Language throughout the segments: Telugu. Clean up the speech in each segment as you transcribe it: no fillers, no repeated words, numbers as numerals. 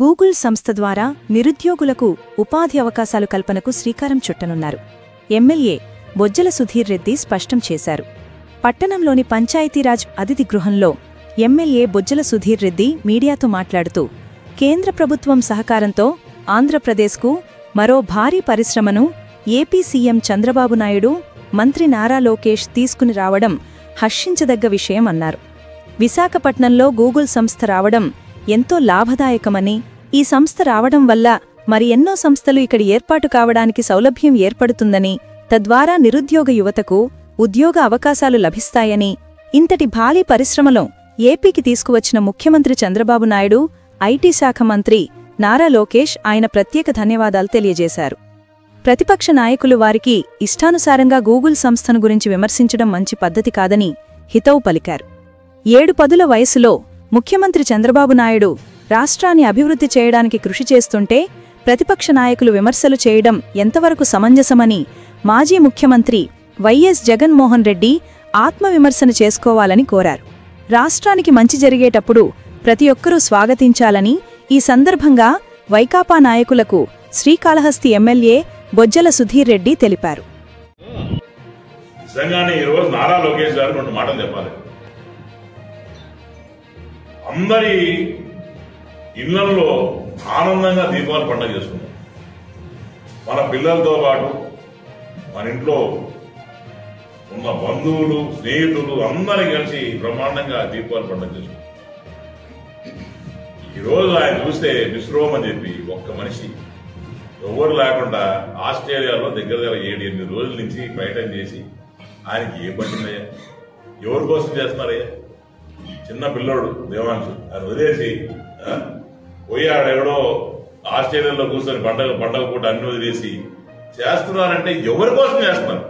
గూగుల్ సంస్థ ద్వారా నిరుద్యోగులకు ఉపాధి అవకాశాలు కల్పనకు శ్రీకారం చుట్టనున్నారు. ఎమ్మెల్యే బొజ్జల సుధీర్ రెడ్డి స్పష్టం చేశారు. పట్టణంలోని పంచాయతీరాజ్ అతిథి గృహంలో ఎమ్మెల్యే బొజ్జల సుధీర్ రెడ్డి మీడియాతో మాట్లాడుతూ, కేంద్ర ప్రభుత్వం సహకారంతో ఆంధ్రప్రదేశ్కు మరో భారీ పరిశ్రమను ఏపీ సీఎం చంద్రబాబు నాయుడు, మంత్రి నారా లోకేష్ తీసుకుని రావడం హర్షించదగ్గ విషయం అన్నారు. విశాఖపట్నంలో గూగుల్ సంస్థ రావడం ఎంతో లాభదాయకమని, ఈ సంస్థ రావడం వల్ల మరి ఎన్నో సంస్థలు ఇక్కడ ఏర్పాటు కావడానికి సౌలభ్యం ఏర్పడుతుందని, తద్వారా నిరుద్యోగ యువతకు ఉద్యోగ అవకాశాలు లభిస్తాయని, ఇంతటి భారీ పరిశ్రమలో ఏపీకి తీసుకువచ్చిన ముఖ్యమంత్రి చంద్రబాబు నాయుడు, ఐటీ శాఖ మంత్రి నారా లోకేష్ ఆయన ప్రత్యేక ధన్యవాదాలు తెలియజేశారు. ప్రతిపక్ష నాయకులు వారికి ఇష్టానుసారంగా గూగుల్ సంస్థను గురించి విమర్శించడం మంచి పద్ధతి కాదని హితవు పలికారు. 7 పదుల వయసులో ముఖ్యమంత్రి చంద్రబాబు నాయుడు రాష్ట్రాన్ని అభివృద్ధి చేయడానికి కృషి చేస్తుంటే ప్రతిపక్ష నాయకులు విమర్శలు చేయడం ఎంతవరకు సమంజసమని మాజీ ముఖ్యమంత్రి వైఎస్ జగన్మోహన్ రెడ్డి ఆత్మవిమర్శన చేసుకోవాలని కోరారు. రాష్ట్రానికి మంచి జరిగేటప్పుడు ప్రతి ఒక్కరూ స్వాగతించాలని ఈ సందర్భంగా వైకాపా నాయకులకు శ్రీకాళహస్తి ఎమ్మెల్యే బొజ్జల సుధీర్ రెడ్డి తెలిపారు. అందరి ఇళ్లలో ఆనందంగా దీపావళి పండుగ చేసుకున్నాం. మన పిల్లలతో పాటు మన ఇంట్లో ఉన్న బంధువులు, స్నేహితులు అందరూ కలిసి బ్రహ్మాండంగా దీపావళి పండుగ చేసుకున్నాం. ఈరోజు ఆయన చూస్తే మిశ్రోమ్ అని చెప్పి ఒక్క మనిషి ఎవరు లేకుండా ఆస్ట్రేలియాలో దగ్గర 7-8 రోజుల నుంచి పర్యటన చేసి ఆయనకి ఏ పట్టిందయ్యా? ఎవరి కోసం చేస్తున్నారయ్యా? చిన్న పిల్లోడు దేవాంశు ఆయన వదిలేసి పోయి ఆడెవడో ఆస్ట్రేలియాలో కూర్చొని పండగ పూట అన్ని వదిలేసి చేస్తున్నారంటే ఎవరి కోసం చేస్తున్నారు?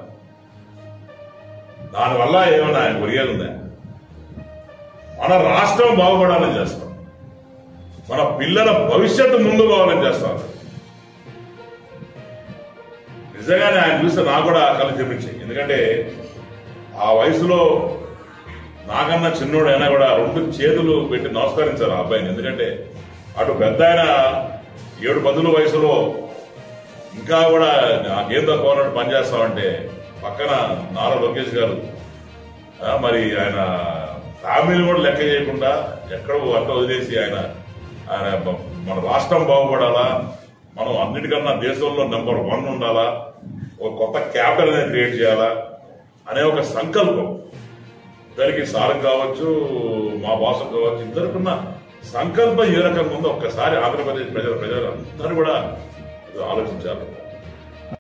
దానివల్ల ఏమన్నా ఆయన ఒరిగేది? మన రాష్ట్రం బాగుపడాలని చేస్తాం, మన పిల్లల భవిష్యత్తు ముందు పోవాలని చేస్తాం. నిజంగానే ఆయన చూస్తే నాకు కూడా కళ్ళు చెప్పించాయి. ఎందుకంటే ఆ వయసులో నాకన్నా చిన్నోడైనా కూడా 2 చేతులు పెట్టి నమస్కరించారు ఆ అబ్బాయిని. ఎందుకంటే అటు పెద్ద ఆయన 7 పదుల వయసులో ఇంకా కూడా నాకేం తక్కువ ఉన్నట్టు పనిచేస్తామంటే పక్కన నారా లోకేష్ గారు మరి ఆయన ఫ్యామిలీని కూడా లెక్క చేయకుండా ఎక్కడో అట్ట వదిలేసి ఆయన మన రాష్ట్రం బాగుపడాలా, మనం అన్నిటికన్నా దేశంలో నెంబర్ 1 ఉండాలా, ఒక కొత్త క్యాపిటల్ అనేది క్రియేట్ చేయాలా అనే ఒక సంకల్పం ఇద్దరికి సార్ కావచ్చు, మా బాసు కావచ్చు, ఇద్దరికున్న సంకల్పం ఏ రకంగా ఉందో ఒక్కసారి ఆంధ్రప్రదేశ్ ప్రజలు అందరూ కూడా ఆలోచించాలి.